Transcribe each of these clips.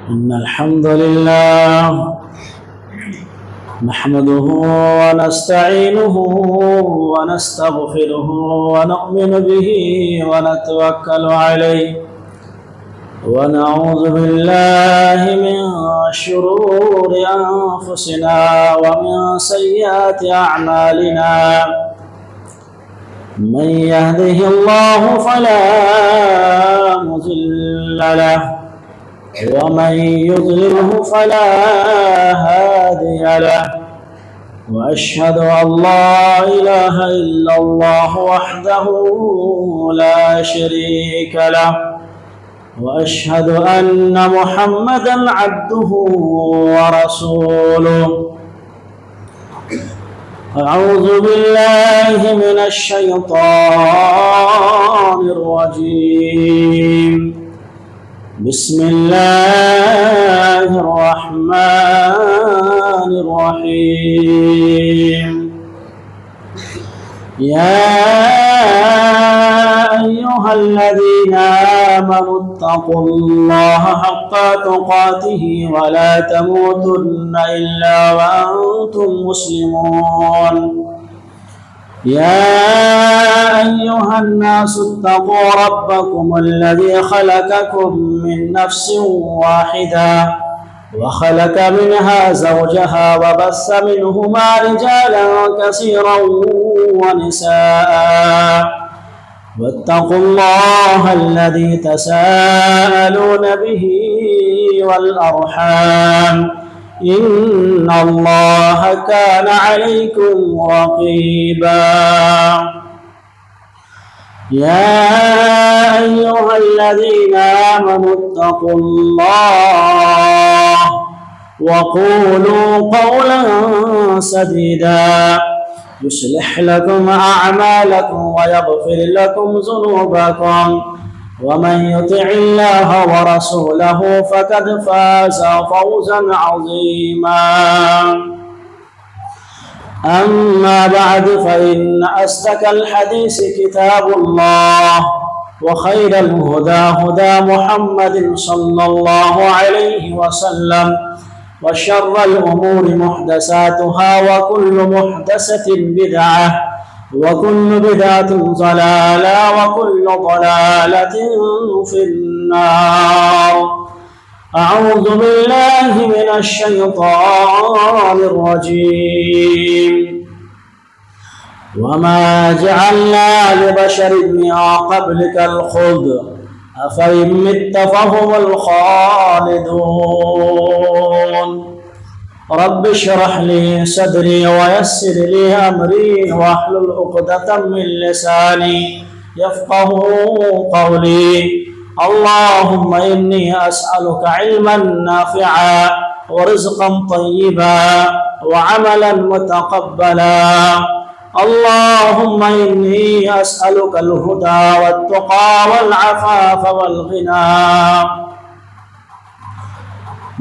إن الحمد لله نحمده ونستعينه ونستغفره ونؤمن به ونتوكل عليه ونعوذ بالله من شرور أنفسنا ومن سيئات أعمالنا من يهده الله فلا مضل له ومن يضلله فلا هادي له وأشهد أن لا إله إلا الله وحده لا شريك له وأشهد أن محمدا عبده ورسوله أعوذ بالله من الشيطان الرجيم بسم الله الرحمن الرحيم يا أيها الذين آمنوا اتقوا الله حق تقاته ولا تموتن إلا وأنتم مسلمون يا أيها الناس اتقوا ربكم الذي خلقكم من نفس واحدة وخلق منها زوجها وبث منهما رجالا كثيرا ونساء واتقوا الله الذي تساءلون به والأرحام إن الله كان عليكم رقيبا يا أيها الذين آمنوا اتقوا الله وقولوا قولا سديدا يصلح لكم أعمالكم ويغفر لكم ذنوبكم ومن يطع الله ورسوله فقد فاز فوزا عظيما أما بعد فإن أصدق الحديث كتاب الله وخير الهدى هدى محمد صلى الله عليه وسلم وشر الأمور محدثاتها وكل محدثة بدعة وكل بدعة ضلالة وكل ضلالة في النار أعوذ بالله من الشيطان الرجيم وما جعلنا لبشر من قبلك الخلد أفإن مت فهم الخالدون رب اشرح لي صدري ويسر لي أمري واحلل عقدة من لساني يفقه قولي اللهم إني أسألك علما نافعا ورزقا طيبا وعملا متقبلا اللهم إني أسألك الهدى والتقى والعفاف والغنى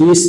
30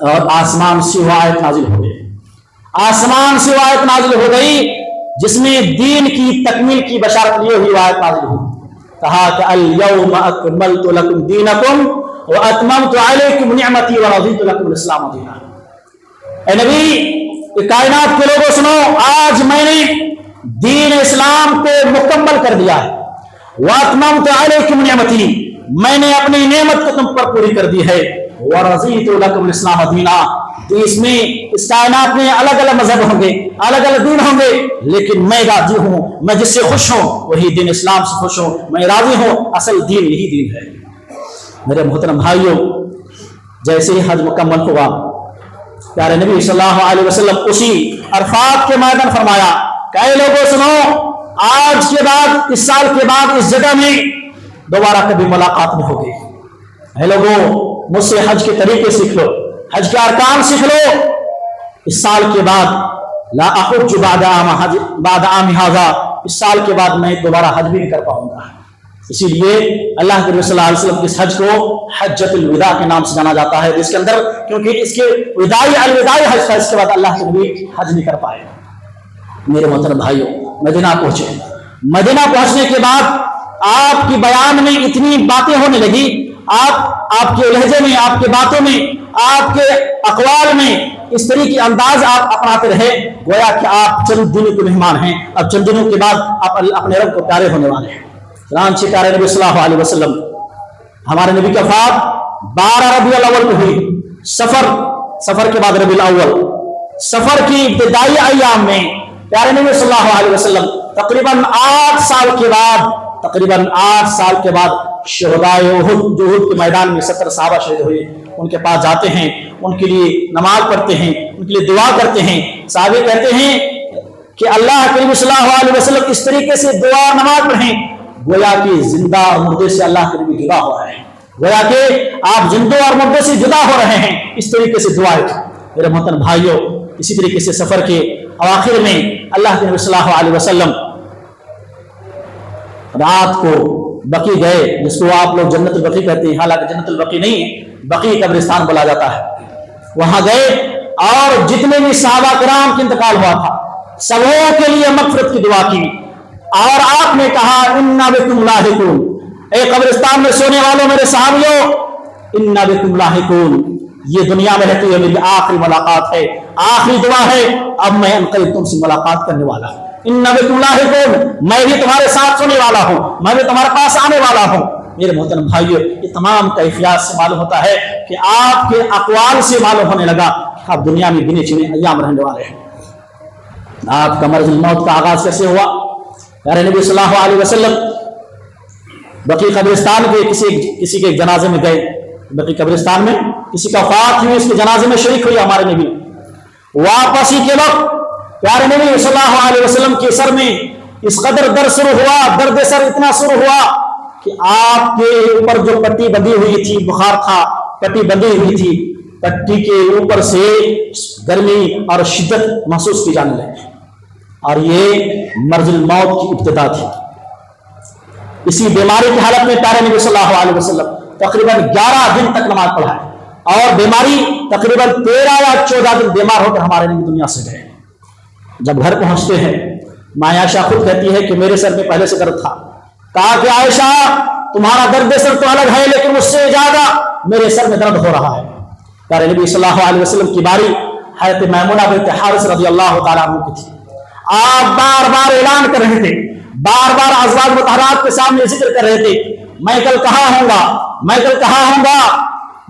اور آسمان سے وہ آیت نازل ہو گئی، آسمان سے وہ آیت نازل ہو گئی جس میں دین کی تکمیل کی بشارت لیے ہوئی آیت نازل ہوئی۔ کہا کہ الیوم اکملت لکم دینکم واتممت علیکم نعمتی ورضیت لکم الاسلام دینا۔ اے نبی، کائنات کے لوگوں سنو، آج میں نے دین اسلام کو مکمل کر دیا ہے، واتممت علیکم نعمتی، میں نے اپنی نعمت کو تم پر پوری کر دی ہے، ورضیت لکم الاسلام دینا۔ تو اس میں اس کائنات میں الگ الگ مذہب ہوں گے، الگ الگ دین ہوں گے، لیکن میں راضی ہوں، میں جس سے خوش ہوں وہی دین اسلام سے خوش ہوں، میں راضی ہوں، اصل دین یہی دین ہے۔ میرے محترم بھائیوں، جیسے ہی حج مکمل ہوا، پیارے نبی صلی اللہ علیہ وسلم اسی عرفات کے میدان فرمایا کہ اے لوگوں سنو، آج کے بعد، اس سال کے بعد اس جگہ میں دوبارہ کبھی ملاقات نہیں ہوگی۔ اے لوگوں، مجھ سے حج کے طریقے سیکھ لو، حج کے ارکان سیکھ لو، اس سال کے بعد لا احج بعد عام ھذا، اس سال کے بعد میں دوبارہ حج بھی نہیں کر پاؤں گا۔ اسی لیے اللہ کے نبی صلی اللہ علیہ وسلم اس حج کو حجۃ الوداع کے نام سے جانا جاتا ہے، جس کے اندر کیونکہ اس کے الوداعی حج تھا، اس کے بعد اللہ کے نبی حج نہیں کر پائے۔ میرے محترم بھائیوں، مدینہ پہنچے، مدینہ پہنچنے کے بعد آپ کی بیان میں اتنی باتیں ہونے لگی، آپ کے لہجے میں، آپ کے باتوں میں، آپ کے اقوال میں اس طریقے کے انداز آپ اپناتے رہے گویا کہ آپ چند دنوں کے مہمان ہیں، اب چند دنوں کے بعد آپ اپنے رب کو پیارے ہونے والے ہیں۔ چنانچہ پیارے نبی صلی اللہ علیہ وسلم، ہمارے نبی کی وفات 12 ربیع الاول کو ہوئی، سفر کے بعد ربیع الاول، سفر کی ابتدائی ایام میں پیارے نبی صلی اللہ علیہ وسلم تقریباً 8 سال کے بعد شہدائے احد، جو احد کے میدان میں 70 صحابہ شہید ہوئے، ان کے پاس جاتے ہیں، ان کے لیے نماز پڑھتے ہیں، ان کے لیے دعا کرتے ہیں۔ صحابہ کہتے ہیں کہ اللہ کے نبی صلی اللہ علیہ وسلم اس طریقے سے دعا نماز پڑھیں گویا کہ زندہ اور مردے سے اللہ کے نبی جدا ہو رہے ہیں، گویا کہ آپ زندوں اور مردے سے جدا ہو رہے ہیں، اس طریقے سے دعائیں کی۔ میرے محترم بھائیوں، اسی طریقے سے سفر کے اواخر میں اللہ کے نبی صلی اللہ علیہ وسلم رات کو بقی گئے، جس کو آپ لوگ جنت البقیع کہتے ہیں، حالانکہ جنت البقیع نہیں ہے، بقیع قبرستان بولا جاتا ہے۔ وہاں گئے اور جتنے بھی صحابہ کرام کا انتقال ہوا تھا سبوں کے لیے مغفرت کی دعا کی، اور آپ نے کہا انا بکم لاحقون، اے قبرستان میں سونے والوں میرے صحابیوں، انا بکم لاحقون، یہ دنیا میں رہتی ہے میری آخری ملاقات ہے، آخری دعا ہے، اب میں انقریب تم سے ملاقات کرنے والا ہوں، انا بکم لاحقون، میں بھی تمہارے ساتھ سونے والا ہوں، میں بھی تمہارے پاس آنے والا ہوں۔ میرے محترم بھائیوں، یہ تمام کیفیات سے معلوم ہوتا ہے کہ آپ کے اقوال سے معلوم ہونے لگا کہ آپ دنیا میں گنے چنے ایام رہنے والے ہیں۔ آپ کا مرض الموت کا آغاز کیسے ہوا؟ پیارے نبی صلی اللہ علیہ وسلم بقیع قبرستان کے کسی کے جنازے میں گئے، بقیع قبرستان میں کسی کا وفات ہوئی، اس کے جنازے میں شریک ہوئی ہمارے نبی۔ واپسی کے وقت پیارے نبی صلی اللہ علیہ وسلم کے سر میں اس قدر درد شروع ہوا، درد سر اتنا شروع ہوا کہ آپ کے اوپر جو پٹی بندھی ہوئی تھی، بخار تھا، پٹی بندھی ہوئی تھی، پٹی کے اوپر سے گرمی اور شدت محسوس کی جانے لگی، اور یہ مرض الموت کی ابتدا تھی۔ اسی بیماری کی حالت میں پیارے نبی صلی اللہ علیہ وسلم تقریباً 11 دن تک نماز پڑھا ہے، اور بیماری تقریباً 13 یا 14 دن بیمار ہو کر ہمارے نبی دنیا سے گئے۔ جب گھر پہنچتے ہیں، ماں عائشہ خود کہتی ہے کہ میرے سر میں پہلے سے درد تھا، کہا کہ عائشہ تمہارا درد سر تو الگ ہے، لیکن مجھ سے زیادہ میرے سر میں درد ہو رہا ہے۔ پیارے نبی صلی اللہ علیہ وسلم کی باری حضرت میمونہ بنت حارث رضی اللہ تعالیٰ عنہ کی تھی۔ آپ بار بار اعلان کر رہے تھے، بار بار ازواج مطہرات کے سامنے ذکر کر رہے تھے، میں کل کہاں ہوں گا، میں کل کہاں ہوں گا۔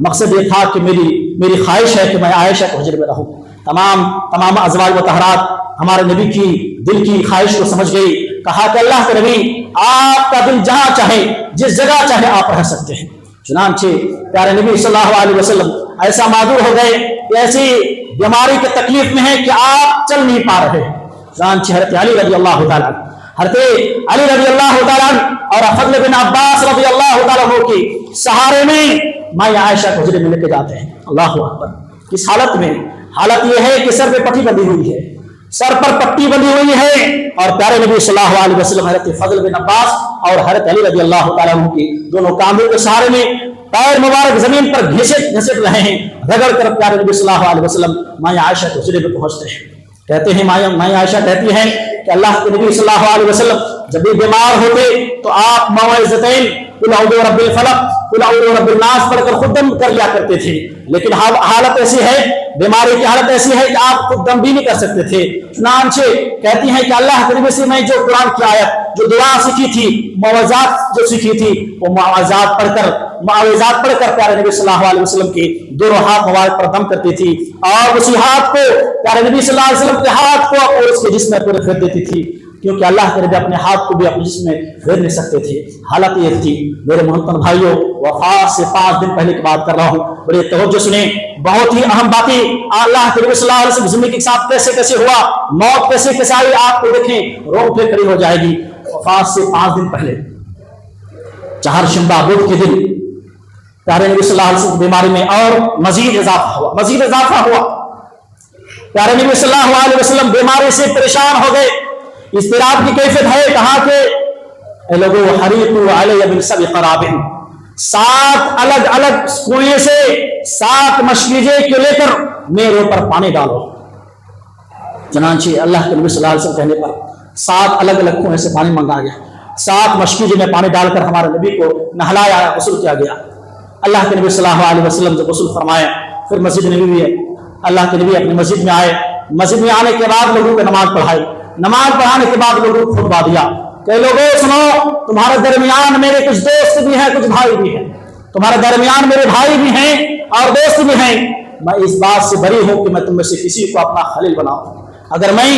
مقصد یہ تھا کہ میری خواہش ہے کہ میں عائشہ کے حجر میں رہوں۔ تمام ازواج مطہرات ہمارے نبی کی دل کی خواہش کو سمجھ گئی، کہا کہ اللہ کے نبی آپ کا دل جہاں چاہے، جس جگہ چاہے آپ رہ سکتے ہیں۔ چنانچہ پیارے نبی صلی اللہ علیہ وسلم ایسا معذور ہو گئے کہ ایسی بیماری کے تکلیف میں ہے کہ آپ چل نہیں پا رہے ہیں۔ چنانچہ حضرت علی رضی اللہ تعالیٰ اور فضل بن عباس رضی اللہ تعالیٰ عنہ کی سہارے میں ماں عائشہ کو حجرے میں لے کے جاتے ہیں۔ اللہ اکبر! کس حالت میں؟ حالت یہ ہے کہ سر پہ پٹی بندھی ہوئی ہے، سر پر پٹی بندھی ہوئی ہے، اور پیارے نبی صلی اللہ علیہ وسلم حضرت فضل بن عباس اور حضرت علی رضی اللہ تعالیٰ عنہ کی دونوں کاندھوں کے سہارے میں پیر مبارک زمین پر گھسٹ رہے ہیں، رگڑ کر پیارے نبی صلی اللہ علیہ وسلم ماں عائشہ کے حجرے میں پہنچتے ہیں۔ کہتے ہیں ماں عائشہ کہتی ہیں کہ اللہ کے نبی صلی اللہ علیہ وسلم جب بھی بیمار ہوتے تو آپ موعظتین قل اعوذ برب الفلق قل اعوذ برب الناس پڑھ کر خود دم کر لیا کرتے تھے، لیکن حالت ایسی ہے، بیماری کی حالت ایسی ہے کہ آپ خود دم بھی نہیں کر سکتے تھے۔ چنانچہ کہتی ہیں کہ اللہ کے نبی سے میں جو قرآن کی آیت جو دعا سیکھی تھی، معوذات جو سیکھی تھی، وہ معوذات پڑھ کر پیارے نبی صلی اللہ علیہ وسلم کے دونوں ہاتھ مبارک پر دم کرتی تھی، اور اسی ہاتھ کو پیارے نبی صلی اللہ علیہ وسلم کے ہاتھ کو اور اس کے جسم پر پھیر دیتی تھی، کیونکہ اللہ کے نبی اپنے ہاتھ کو بھی اپنے جسم میں پھیر نہیں سکتے تھے۔ حالت یہ تھی۔ میرے محترم بھائیوں، وفات سے 5 دن پہلے کی بات کر رہا ہوں، بڑے توجہ سنیں، بہت ہی اہم باتیں۔ اللہ کے نبی صلی اللہ علیہ وسلم زندگی کے ساتھ کیسے ہوا، موت کیسے آئی، آپ کو دیکھیں رونگٹے کھڑی ہو جائے گی۔ وفات سے 5 دن پہلے چہارشنبہ بدھ کے دن پیارے نبی صلی اللہ علیہ وسلم کی بیماری میں اور مزید اضافہ ہوا۔ پیارے نبی صلی اللہ علیہ وسلم بیماری سے پریشان ہو گئے، اضطراب کی کیفیت ہے۔ کہا کہ اے لوگو حریقوا علی بالسبع قراب، 7 الگ الگ کنویں سے 7 مشکیزیں کو لے کر میرے اوپر پانی ڈالو۔ چنانچہ اللہ کے نبی صلی اللہ علیہ وسلم کہنے پر 7 الگ الگ کنویں سے پانی منگا گیا، 7 مشکیزیں میں پانی ڈال کر ہمارے نبی کو نہلایا، غسل کیا گیا۔ اللہ کے نبی صلی اللہ علیہ وسلم جب غسل فرمایا، پھر مسجد نبی میں اللہ کے نبی اپنی مسجد میں آئے، مسجد میں آنے کے بعد لوگوں کو نماز پڑھائی، نماز پڑھانے کے بعد لوگوں کو خطبہ دیا کہ لوگوں سنو، تمہارے درمیان میرے کچھ دوست بھی ہیں، کچھ بھائی بھی ہیں، تمہارے درمیان میرے بھائی بھی ہیں اور دوست بھی ہیں، میں اس بات سے بری ہوں کہ میں تم میں سے کسی کو اپنا خلیل بناؤں۔ اگر میں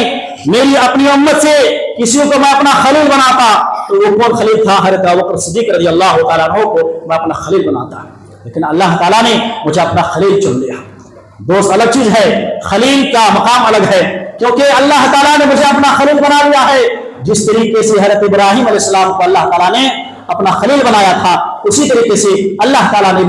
میری اپنی امت سے کسی کو میں اپنا خلیل بناتا تو وہ کون خلیل تھا؟ حضرت ابوبکر صدیق رضی اللہ تعالیٰ عنہ کو میں اپنا خلیل بناتا، لیکن اللہ تعالیٰ نے مجھے اپنا خلیل چن لیا۔ دوست الگ چیز ہے، خلیل کا مقام الگ ہے، کیونکہ اللہ تعالیٰ نے مجھے اپنا خلیل بنا لیا ہے۔ جس طریقے سے حضرت ابراہیم علیہ السلام کو اللہ تعالیٰ نے اپنا خلیل بنایا تھا، اسی طریقے سے اللہ تعالیٰ نے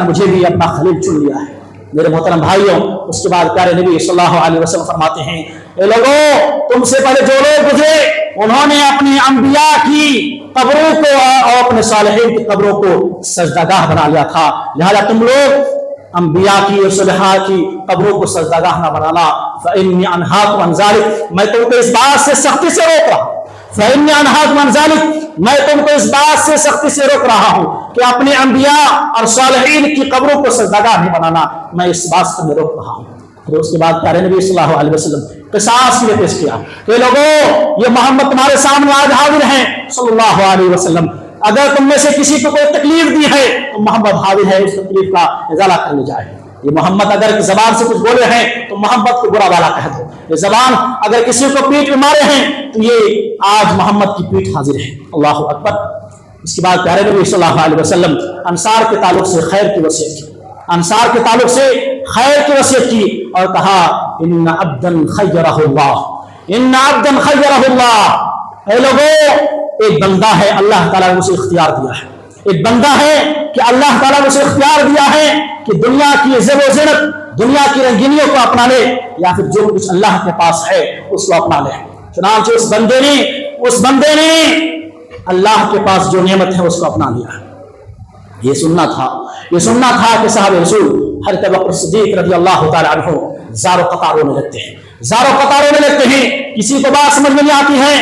مجھے بھی اپنا خلیل چن لیا ہے۔ میرے محترم بھائیوں، اس کے بعد پیارے نبی صلی اللہ علیہ وسلم فرماتے ہیں، اے لوگوں، تم سے پہلے جو لوگ گزرے انہوں نے اپنی انبیاء کی قبروں کو اور اپنے صالحین کی قبروں کو سجدہ گاہ بنا لیا تھا، لہذا تم لوگ انبیاء کی اور صالحین کی قبروں کو سجدہ گاہ نہ بنانا۔ فإني أنهاكم عن ذلك، میں تم کو اس بات سے سختی سے روک رہا ہوں۔ فإني أنهاكم عن ذلك، میں تم کو اس بات سے سختی سے روک رہا ہوں کہ اپنے انبیاء اور صالحین کی قبروں کو سجدہ گاہ نہیں بنانا، میں اس بات سے تمہیں روک رہا ہوں۔ پھر اس کے بعد پیارے نبی صلی اللہ علیہ وسلم قصاص کے لیے پیش کیا کہ لوگوں، یہ محمد تمہارے سامنے آج حاضر ہیں صلی اللہ علیہ وسلم، اگر تم میں سے کسی کو کوئی تکلیف دی ہے تو محمد حاضر ہے، اس تکلیف کا ازالہ کر لی جائے۔ یہ محمد اگر زبان سے کچھ بولے ہیں تو محمد کو برا والا کہہ دو، یہ زبان اگر کسی کو پیٹ میں مارے ہیں تو یہ آج محمد کی پیٹ حاضر ہے۔ اللہ اکبر۔ اس کے بعد پیارے نبی صلی اللہ علیہ وسلم انصار کے تعلق سے خیر کی وصیت کی، انصار کے تعلق سے خیر کی وصیت کی اور کہا ان عبدا خیرہ اللہ، ان عبدا خیرہ اللہ، اے لوگوں، ایک بندہ ہے اللہ تعالیٰ نے اسے اختیار دیا ہے، ایک بندہ ہے کہ اللہ تعالیٰ نے اسے اختیار دیا ہے کہ دنیا کی زیب و زینت، دنیا کی رنگینیوں کو اپنا لے یا پھر جو کچھ اللہ کے پاس ہے اس کو اپنا لے۔ چنانچہ اس بندے نے اللہ کے پاس جو نعمت ہے اس کو اپنا لیا۔ یہ سننا تھا کہ صاحب رسول حضرت ابوبکر صدیق رضی اللہ تعالیٰ عنہ زاروں قطاروں میں لگتے ہیں، کسی کو بات سمجھ میں نہیں آتی ہے۔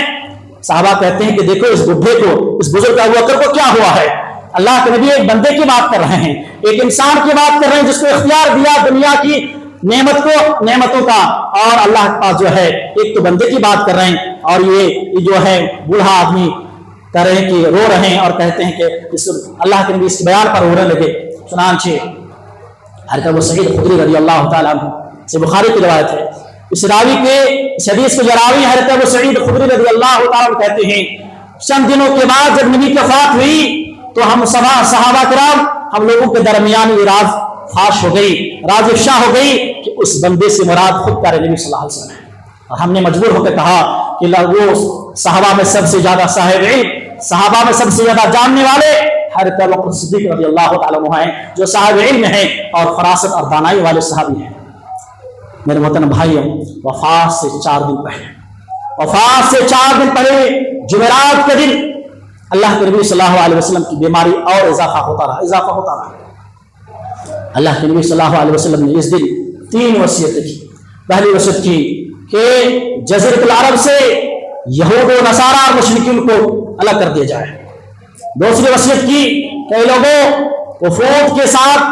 صحابہ کہتے ہیں کہ دیکھو اس بڈھے کو، اس بزرگ ابوبکر کو کیا ہوا ہے؟ اللہ کے نبی ایک بندے کی بات کر رہے ہیں، ایک انسان کی بات کر رہے ہیں جس کو اختیار دیا دنیا کی نعمتوں کا، اور اللہ کے پاس جو ہے ایک تو بندے کی بات کر رہے ہیں، اور یہ جو ہے بوڑھا آدمی کہہ رہے ہیں کہ رو رہے ہیں اور کہتے ہیں کہ اللہ کے نبی اس کے بیان پر رونے لگے۔ چنانچہ حضرت ابو سعید خدری رضی اللہ تعالیٰ عنہ سے بخاری کی روایت ہے، اس حدیث کو جراوی حضرت ابو سعید خدری رضی اللہ تعالیٰ عنہ کہتے ہیں، چند دنوں کے بعد جب نبی کی وفات ہوئی تو ہم صحابہ کرام، ہم لوگوں کے درمیان یہ راز فاش ہو گئی، راز افشا ہو گئی کہ اس بندے سے مراد خود پیارے نبی صلی اللہ علیہ وسلم ہے، اور ہم نے مجبور ہو کے کہا کہ وہ صحابہ میں سب سے زیادہ صاحب علم، صحابہ میں سب سے زیادہ جاننے والے حضرت ابوبکر صدیق رضی اللہ تعالیٰ عنہ ہیں، جو صاحب علم ہیں اور فراست اور دانائی والے صحابی ہیں۔ میرے محترم بھائیوں، وفات سے 4 دن پہلے جمعرات کے دن اللہ کے نبی صلی اللہ علیہ وسلم کی بیماری اور اضافہ ہوتا رہا۔ اللہ کے نبی صلی اللہ علیہ وسلم نے اس دن 3 وصیتیں کی۔ پہلی وصیت کی کہ جزیرۃ العرب سے یہود و نصارہ اور مشرکین کو الگ کر دیا جائے۔ دوسری وصیت کی کہ اے لوگوں، وفود کے ساتھ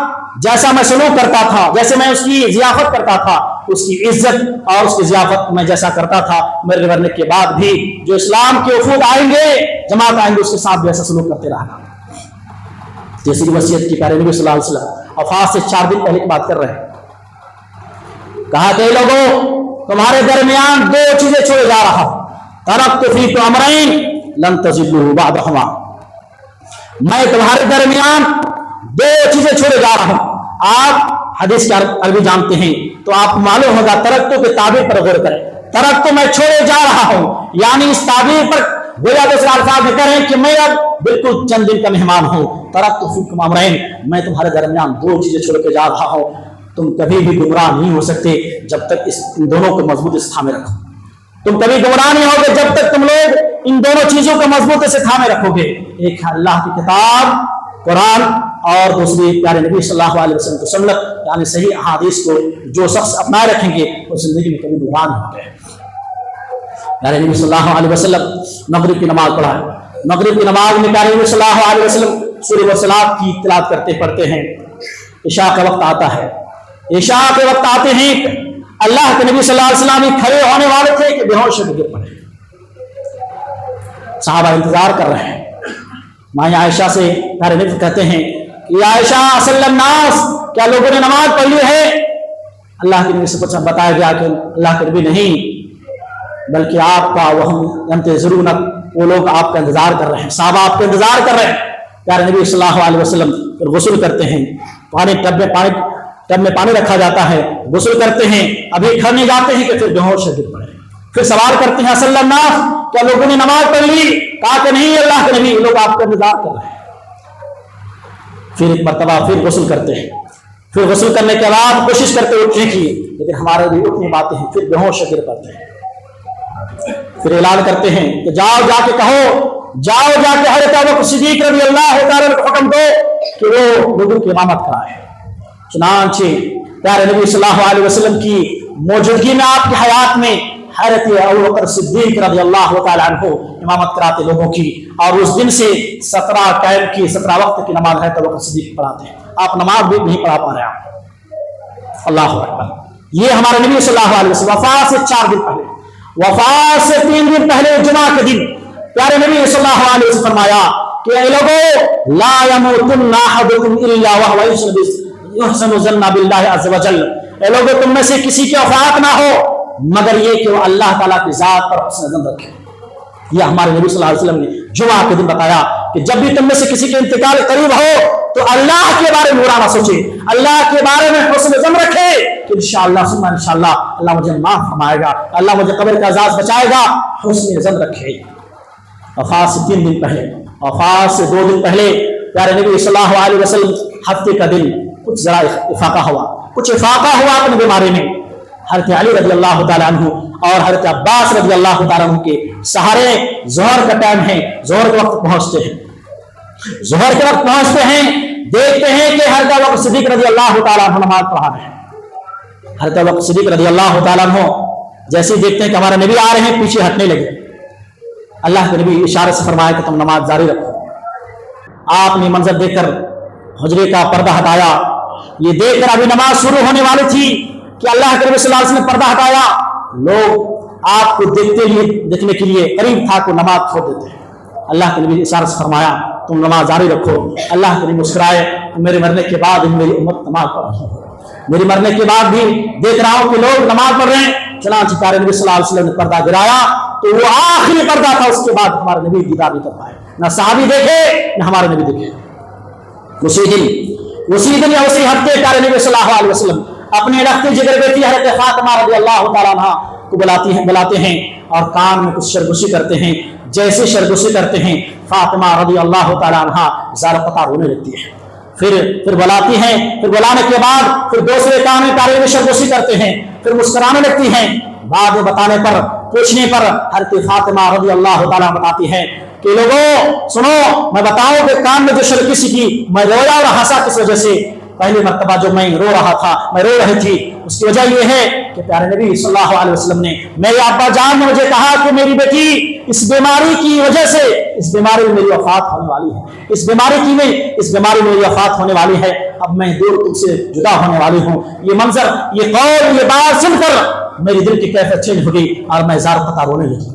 جیسا میں سلوک کرتا تھا، جیسے میں اس کی ضیافت کرتا تھا، اس کی عزت اور اس کی ضیافت میں جیسا کرتا تھا، میرے مرنے کے بعد بھی جو اسلام کے وفود آئیں گے، جماعت آئیں گے، اس کے ساتھ بھی ایسا سلوک کرتے رہنا۔ تیسری وصیت کی پیارے نبی صلی اللہ علیہ وسلم وفات سے 4 دن پہلے کی بات کر رہے ہیں، کہا کہ لوگوں، تمہارے درمیان 2 چیزیں چھوڑے جا رہا ہوں، ترکت فیکم امرین لن تضلوا بعدہما، میں تمہارے درمیان 2 چیزیں چھوڑے جا رہا ہوں۔ آپ حدیث کے عربی جانتے ہیں تو آپ معلوم ہوگا ترکتو کے تعبیر پر غور کریں۔ ترکتو میں چھوڑے جا رہا ہوں، یعنی اس تعبیر پر گویا دوسرے الفاظ میں کہیں کہ میں اب بالکل چند دن کا مہمان ہوں۔ ترکت فیکم امرین، میں تمہارے درمیان 2 چیزیں چھوڑ کے جا رہا ہوں، تم کبھی بھی گمراہ نہیں ہو سکتے جب تک ان دونوں کو مضبوط سے تھامے رکھو۔ تم کبھی گمراہ نہیں ہوگے جب تک تم لوگ ان دونوں چیزوں کو مضبوط سے تھامے رکھو گے، ایک ہے اللہ کی کتاب قرآن، اور دوسری پیارے نبی صلی اللہ علیہ وسلم کی سنت، یعنی صحیح احادیث کو جو شخص اپنائے رکھیں گے وہ زندگی میں کبھی گمراہ نہیں ہوں گے۔ پیارے نبی صلی اللہ علیہ وسلم مغرب کی نماز پڑھا ہے۔ مغرب کی نماز میں پیارے نبی صلی اللہ علیہ وسلم سورہ والصلاۃ کی تلاوت کرتے پڑھتے ہیں۔ عشاء کا وقت آتا ہے، عشاء کے وقت آتے ہیں، اللہ کے نبی صلی اللہ علیہ وسلم کھڑے ہونے والے تھے کہ بے ہوش ہو کے گر پڑے۔ صحابہ انتظار کر رہے ہیں۔ ماں عائشہ سے پیارے نبی کہتے ہیں کہ عائشہ صلی الناس، کیا لوگوں نے نماز پڑھ لی ہے؟ اللہ کے نبی سے کچھ بتایا گیا کہ اللہ کے نبی نہیں، بلکہ آپ کا وہم ينتظرون، وہ لوگ آپ کا انتظار کر رہے ہیں، صحابہ آپ کا انتظار کر رہے ہیں۔ پیارے نبی صلی اللہ علیہ وسلم پھر غسل کرتے ہیں، ٹب میں پانی رکھا جاتا ہے، غسل کرتے ہیں، ابھی گھر نہیں جاتے ہیں کہ پھر بے ہوش گر پڑے۔ پھر سوال کرتے ہیں صلی اللہ علیہ وسلم، کیا لوگوں نے نماز پڑھ لی؟ کہا کہ نہیں اللہ کے نبی، لوگ آپ کا انتظار کر رہے ہیں۔ پھر ایک مرتبہ پھر غسل کرتے ہیں، پھر غسل کرنے کے بعد کوشش کرتے اٹھنے کی، لیکن ہمارے لیے اٹھ نہیں پاتے ہیں، پھر بے ہوش گر پڑتے ہیں۔ پھر اعلان کرتے ہیں کہ جاؤ جا کے کہو، جاؤ جا کے حضرت ابوبکر صدیق رضی اللہ تعالیٰ عنہ کو حکم دو کہ وہ لوگوں کی امامت کرائے۔ چنانچہ پیارے نبی صلی اللہ علیہ وسلم کی موجودگی میں، آپ کی حیات میں، حضرت ابوبکر صدیق رضی اللہ تعالیٰ عنہ امامت کراتے لوگوں کی، اور اس دن سے 17 ٹائم کی 17 وقت کی نماز حضرت ابوبکر صدیق پڑھاتے ہیں۔ آپ نماز بھی نہیں پڑھا پا رہے ہیں۔ اللہ اکبر۔ یہ ہمارے نبی صلی اللہ علیہ وسلم وفات سے 4 دن پہلے، وفات سے 3 دن پہلے جمعہ کے دن پیارے نبی صلی اللہ علیہ وسلم فرمایا کہ اے لوگوں، لا یموتن احدکم الا وهو یحسن الظن باللہ عز وجل، اے لوگوں تم میں سے کسی کی وفات نہ ہو مگر یہ کہ وہ اللہ تعالیٰ کی ذات پر حسن ظن رکھے۔ یہ ہمارے نبی صلی اللہ علیہ وسلم نے جمعہ کے دن بتایا کہ جب بھی تم میں سے کسی کے انتقال قریب ہو تو اللہ کے بارے میں برا نہ سوچے، اللہ کے بارے میں حسن ظن رکھے کہ انشاءاللہ ثم انشاءاللہ اللہ مجھے معاف فرمائے گا، اللہ مجھے قبر کا عذاب بچائے گا۔ حسن ظن رکھے۔ وفات سے 3 دن پہلے، وفات سے 2 دن پہلے پیارے نبی صلی اللہ علیہ وسلم ہفتے کا دن کچھ ذرا افاقہ ہوا اپنی بیماری میں۔ حضرت علی رضی اللہ تعالیٰ عنہ اور حضرت عباس رضی اللہ تعالیٰ عنہ کے سہارے ظہر کا ٹائم ہے، ظہر کے وقت پہنچتے ہیں، ظہر کے وقت پہنچتے ہیں، دیکھتے ہیں کہ حضرت ابوبکر صدیق رضی اللہ تعالیٰ عنہ نماز پڑھا رہے ہیں۔ حضرت ابوبکر صدیق رضی اللہ تعالیٰ عنہ جیسے ہی دیکھتے ہیں کہ ہمارے نبی آ رہے ہیں، پیچھے ہٹنے لگے۔ اللہ کے نبی اشارے سے فرمایا کہ تم نماز جاری رکھو۔ آپ نے منظر دیکھ کر حجرے کا پردہ ہٹایا، یہ دیکھ کر ابھی نماز شروع ہونے والی تھی کہ اللہ کے نبی صلی اللہ علیہ وسلم نے پردہ ہٹایا۔ لوگ آپ کو دیکھنے کے لیے قریب تھا کہ نماز چھوڑ دیتے ہیں۔ اللہ کے نبی اشارے سے فرمایا تم نماز جاری رکھو۔ اللہ کے نبی مسکرائے، میرے مرنے کے بعد میری امت نماز پڑھ رہی ہے، میری مرنے کے بعد بھی دیکھ رہا ہوں کہ لوگ نماز پڑھ رہے ہیں۔ چنانچہ پیارے نبی صلی اللہ علیہ وسلم نے پردہ گرایا تو وہ آخری پردہ تھا، اس کے بعد ہمارے نبی دیدار نہیں کر پائے، نہ صحابی دیکھے نہ ہمارے نبی دیکھے۔ اسی دن یا اسی ہفتے پیارے نبی صلی اللہ علیہ وسلم اپنے رخت جگر بیٹی حضرت فاطمہ رضی اللہ تعالیٰ عنہ کو بلاتے ہیں اور کان میں کچھ شرگوشی کرتے ہیں۔ جیسے شرگوشی کرتے ہیں فاطمہ رضی اللہ تعالیٰ عنہ زار قطع رونے لگتی ہے۔ پھر بلاتی ہیں، پھر بلانے کے بعد پھر دوسرے کان میں پیارے نبی شرگوشی کرتے ہیں، پھر مسکرانے لگتی ہیں۔ باتیں بتانے پر پوچھنے پر حضرت فاطمہ رضی اللہ تعالیٰ بتاتی ہے کہ لوگوں سنو، میں بتاؤں کہ کام میں جو شرکت کی میں رویا اور ہنسا کس وجہ سے؟ پہلی مرتبہ جو میں رو رہا تھا، میں رو رہی تھی، اس کی وجہ یہ ہے کہ پیارے نبی صلی اللہ علیہ وسلم نے، میرے ابا جان نے مجھے کہا کہ میری بیٹی اس بیماری کی وجہ سے، اس بیماری میں میری وفات ہونے والی ہے، اس بیماری میں میری وفات ہونے والی ہے، اب میں دور تم سے جدا ہونے والی ہوں۔ یہ منظر، یہ قول، یہ بات سن کر میری دل کی کیفیت چینج ہو گئی اور میں زار قطع رونے لگی۔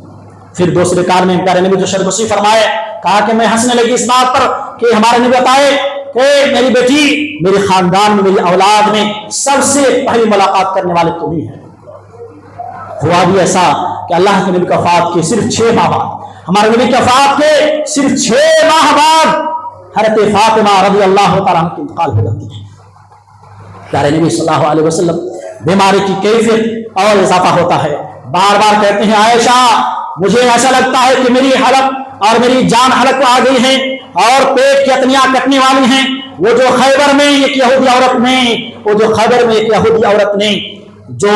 پھر دوسرے کار میں پیارے نبی جو شربسی فرمائے، کہا کہ میں ہنسنے لگی اس بات پر کہ ہمارے نبی بتائے کہ میری بیٹی، میرے خاندان میں، میری اولاد میں سب سے پہلی ملاقات کرنے والے تم ہی ہیں۔ ہوا بھی ایسا کہ اللہ کے نبی کی وفات کے صرف 6 ماہ بعد، ہمارے نبی کی وفات کے صرف 6 ماہ بعد حضرت فاطمہ رضی اللہ تعالیٰ عنہ کی انتقال ہو جاتی ہے۔ پیارے نبی صلی اللہ علیہ وسلم بیماری کی کیفیت اور اضافہ ہوتا ہے، بار بار کہتے ہیں عائشہ مجھے ایسا لگتا ہے کہ میری حلق اور میری جان حلق کو آ گئی ہے اور پیٹ کی اتنیاں کٹنے والی ہیں۔ وہ جو خیبر میں ایک یہودی عورت نے جو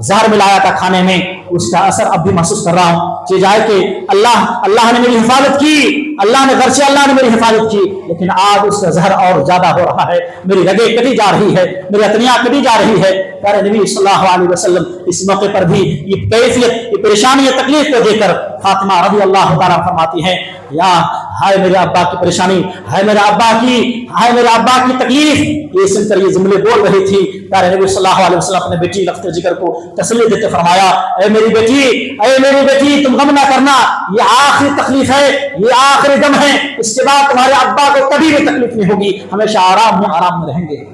زہر ملایا تھا کھانے میں، اس کا اثر اب بھی محسوس کر رہا ہوں کہ جائے کہ اللہ نے میری حفاظت کی، اللہ نے میری حفاظت کی، لیکن آج اس کا زہر اور زیادہ ہو رہا ہے، میری رگیں کٹی جا رہی ہے، میری اتنیاں کٹی جا رہی ہے۔ پیارے نبی صلی اللہ علیہ وسلم اس موقع پر بھی یہ کیفیت، یہ پریشانی، یہ تکلیف کو دیکھ کر فاطمہ رضی اللہ تعالیٰ فرماتی ہے یا ہائے میرے ابا کی پریشانی، ہائے میرے ابا کی تکلیف۔ یہ سن کر یہ جملے بول رہی تھی، پیارے نبی صلی اللہ علیہ وسلم اپنے بیٹی لفظ ذکر کو تسلی دیتے فرمایا اے میری بیٹی تم غم نہ کرنا، یہ آخری تکلیف ہے، یہ آخری دم ہے، اس کے بعد تمہارے ابا کو کبھی بھی تکلیف نہیں ہوگی، ہمیشہ آرام میں رہیں گے۔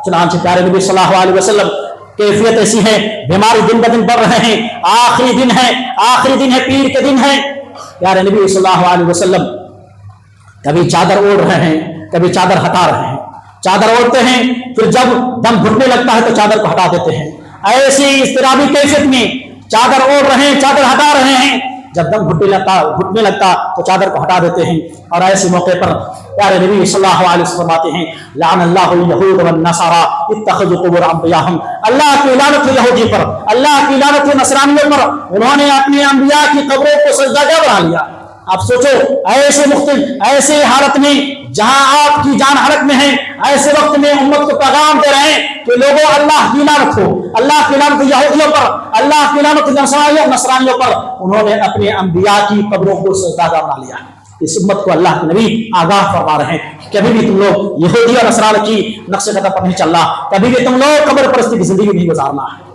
چنانچہ پیارے نبی صلی اللہ علیہ وسلم کیفیت ایسی ہے، بیماری دن بدن بڑھ رہے ہیں، آخری دن ہے، پیر کے دن ہے۔ پیارے نبی صلی اللہ علیہ وسلم کبھی چادر اوڑھ رہے ہیں، کبھی چادر ہٹا رہے ہیں، چادر اوڑھتے ہیں، پھر جب دم گھٹنے لگتا ہے تو چادر کو ہٹا دیتے ہیں۔ ایسی اضطرابی کیفیت میں چادر اوڑھ رہے ہیں، چادر ہٹا رہے ہیں، جب دم گھٹنے لگتا تو چادر کو ہٹا دیتے ہیں۔ اور ایسے موقع پر پیارے نبی صلی اللہ علیہ وسلم فرماتے ہیں لعن اللہ الیہود والنصارى اتخذوا قبور انبیاءہم، اللہ کی لعنت ہے یہودی پر، اللہ کی لعنت ہے نصرانیوں پر، انہوں نے اپنے انبیاء کی قبروں کو سجدہ جا بنا لیا۔ آپ سوچو ایسے حالت میں جہاں آپ کی جان حلق میں ہے، ایسے وقت میں امت کو پیغام دے رہے ہیں کہ لوگوں اللہ کی لعنت ہو، اللہ کی لعنت یہودیوں پر، اللہ کی لعنت نصرانیوں پر، انہوں نے اپنے انبیاء کی قبروں کو سجدہ جا بنا لیا۔ اس امت کو اللہ کے نبی آگاہ فرما رہے ہیں کبھی بھی تم لوگ یہودی اور نصرانی کی نقش قدم پر نہیں چلنا، کبھی بھی تم لوگ قبر پرستی کی زندگی نہیں گزارنا ہے۔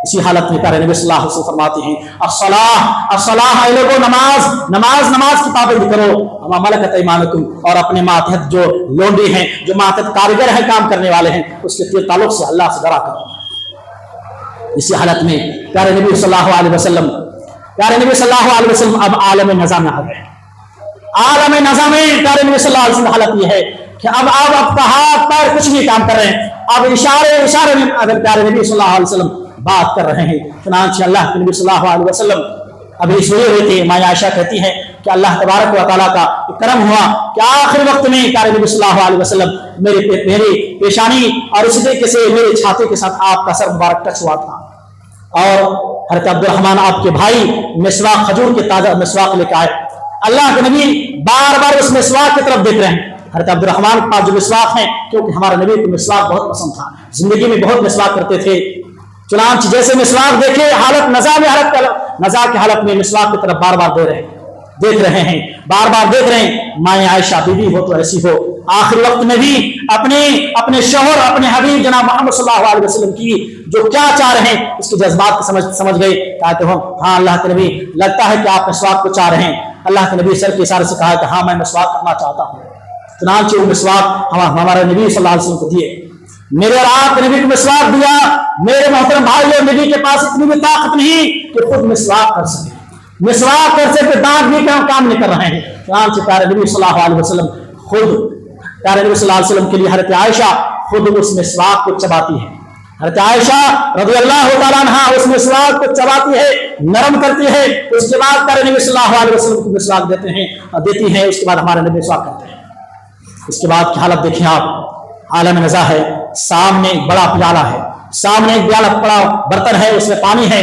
اسی حالت میں پیارے نبی صلی اللہ علیہ وسلم فرماتے ہیں الصلاۃ، اے لوگوں نماز کی پابندی کرو، وما ملکت ایمانکم، اور اپنے ماتحت جو لونڈی ہیں، جو ماتحت کارگر ہیں، کام کرنے والے ہیں، اس کے تعلق سے اللہ سے ڈرا کرو۔ اسی حالت میں پیارے نبی صلی اللہ علیہ وسلم اب عالم نظام میں آ گئے۔ عالم نظام میں پیارے نبی صلی اللہ علیہ وسلم حالت یہ ہے کہ اب آپ کا ہاتھ پیر کچھ نہیں کام کر رہے ہیں، اب اشارے میں اگر پیارے نبی صلی اللہ علیہ وسلم بات کر رہے ہیں۔ چنانچہ اللہ کے نبی صلی اللہ علیہ وسلم ابھی سوئے ہوئے تھے، ماں عائشہ کہتی ہے کہ اللہ تبارک و تعالیٰ کا کرم ہوا کہ آخری وقت میں پیارے نبی صلی اللہ علیہ وسلم میری پیشانی اور اسی طریقے سے میرے چھاتی کے ساتھ آپ کا سر مبارک ٹچ ہوا تھا، اور حضرت عبد الرحمن آپ کے بھائی مسواک، کھجور کے تازہ مسواک لے کے آئے۔ اللہ کے نبی بار بار اس مسواک کی طرف دیکھ رہے ہیں۔ حضرت عبد الرحمن کے پاس جو مسواک ہیں، کیونکہ ہمارے نبی کو مسواک بہت پسند تھا، زندگی میں بہت مسواک کرتے تھے، چنانچہ جیسے مسواک دیکھے نزا کی حالت میں مسواک کی طرف بار بار دیکھ رہے ہیں۔ ماں عائشہ بی ہو تو ایسی ہو، آخری وقت میں بھی اپنے شوہر، اپنے حبیب جناب محمد صلی اللہ علیہ وسلم کی جو کیا چاہ رہے ہیں اس کے جذبات کو سمجھ گئے، کہا کہ ہاں اللہ کے نبی لگتا ہے کہ آپ مسواک کو چاہ رہے ہیں۔ اللہ کے نبی سر کے اشارے سے کہا کہ ہاں میں مسواک کرنا چاہتا ہوں۔ چنانچہ وہ مسواک ہمارے نبی صلی اللہ علیہ وسلم کو دیے، میرے اور آپ کے نبی کو مسواک دیا۔ میرے محترم بھائی اور نبی کے پاس اتنی بھی طاقت نہیں کہ خود مسواک کر سکے، مسواک کر سکے دانت بھی کام نہیں کر رہے ہیں۔ چنانچہ پیارے نبی صلی اللہ علیہ وسلم پیارے نبی صلی اللہ علیہ وسلم کے لیے حضرت عائشہ خود اس مسواک کو چباتی ہے۔ حضرت عائشہ رضی اللہ تعالیٰ عنہا اس مسواک کو چباتی ہے، نرم کرتی ہے، اس کے بعد پیارے نبی صلی اللہ علیہ وسلم کو مسواک دیتی ہے، اس کے بعد ہمارے نبی مسواک کرتے ہیں۔ اس کے بعد کی حالت دیکھیں آپ، عالم نزا ہے، سامنے ایک بڑا پیالہ ہے، سامنے ایک پیالہ بڑا برتن ہے، اس میں پانی ہے،